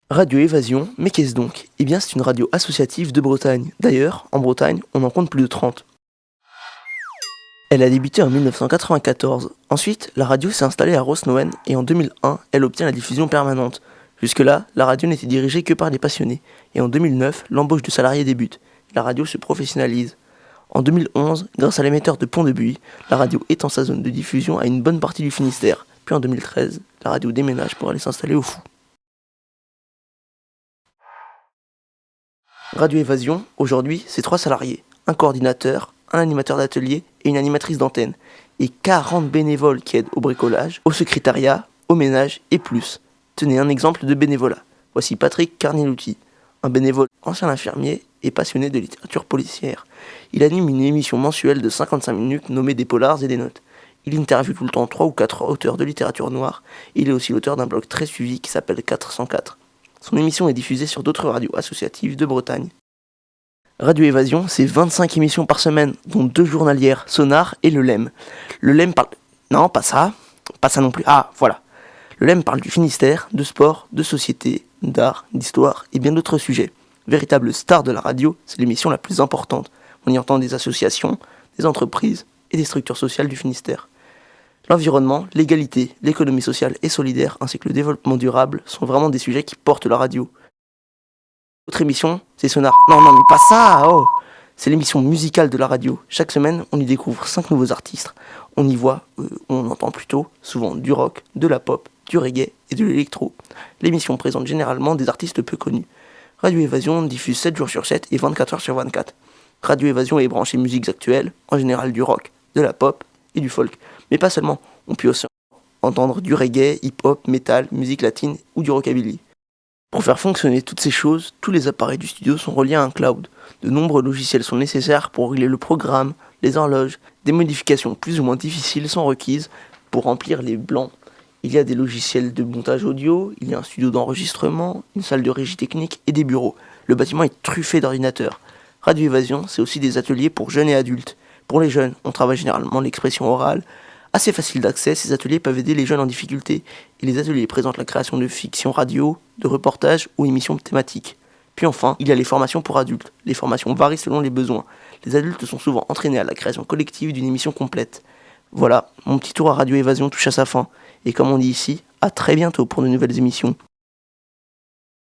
Radio Évasion, mais qu'est-ce donc? Eh bien, c'est une radio associative de Bretagne. D'ailleurs, en Bretagne, on en compte plus de 30. Elle a débuté en 1994. Ensuite, la radio s'est installée à Rosnowen et en 2001, elle obtient la diffusion permanente. Jusque-là, la radio n'était dirigée que par des passionnés. Et en 2009, l'embauche de salariés débute. La radio se professionnalise. En 2011, grâce à l'émetteur de Pont-de-Buis, la radio étend sa zone de diffusion à une bonne partie du Finistère. Puis en 2013, la radio déménage pour aller s'installer au Fou. Radio Évasion, aujourd'hui, c'est 3 salariés, un coordinateur, un animateur d'atelier et une animatrice d'antenne, et 40 bénévoles qui aident au bricolage, au secrétariat, au ménage et plus. Tenez un exemple de bénévolat. Voici Patrick Carnielouti, un bénévole ancien infirmier et passionné de littérature policière. Il anime une émission mensuelle de 55 minutes nommée Des Polars et des Notes. Il interviewe tout le temps 3 ou 4 auteurs de littérature noire. Il est aussi l'auteur d'un blog très suivi qui s'appelle 404. Son émission est diffusée sur d'autres radios associatives de Bretagne. Radio Évasion, c'est 25 émissions par semaine, dont 2 journalières, Sonar et Le Lemme. Le Lemme parle... Non, pas ça non plus. Ah, voilà. Le Lemme parle du Finistère, de sport, de société, d'art, d'histoire et bien d'autres sujets. Véritable star de la radio, c'est l'émission la plus importante. On y entend des associations, des entreprises et des structures sociales du Finistère. L'environnement, l'égalité, l'économie sociale et solidaire, ainsi que le développement durable sont vraiment des sujets qui portent la radio. Autre émission, c'est Sonar. Non, mais pas ça, oh. C'est l'émission musicale de la radio. Chaque semaine, on y découvre 5 nouveaux artistes. On y voit, on entend plutôt, souvent du rock, de la pop, du reggae et de l'électro. L'émission présente généralement des artistes peu connus. Radio Évasion diffuse 7 jours sur 7 et 24 heures sur 24. Radio Évasion est branchée musiques actuelles, en général du rock, de la pop et du folk. Mais pas seulement, on peut aussi entendre du reggae, hip-hop, metal, musique latine ou du rockabilly. Pour faire fonctionner toutes ces choses, tous les appareils du studio sont reliés à un cloud. De nombreux logiciels sont nécessaires pour régler le programme, les horloges. Des modifications plus ou moins difficiles sont requises pour remplir les blancs. Il y a des logiciels de montage audio, il y a un studio d'enregistrement, une salle de régie technique et des bureaux. Le bâtiment est truffé d'ordinateurs. Radio Évasion, c'est aussi des ateliers pour jeunes et adultes. Pour les jeunes, on travaille généralement l'expression orale. Assez facile d'accès, ces ateliers peuvent aider les jeunes en difficulté. Et les ateliers présentent la création de fiction radio, de reportages ou émissions thématiques. Puis enfin, il y a les formations pour adultes. Les formations varient selon les besoins. Les adultes sont souvent entraînés à la création collective d'une émission complète. Voilà, mon petit tour à Radio Évasion touche à sa fin. Et comme on dit ici, à très bientôt pour de nouvelles émissions.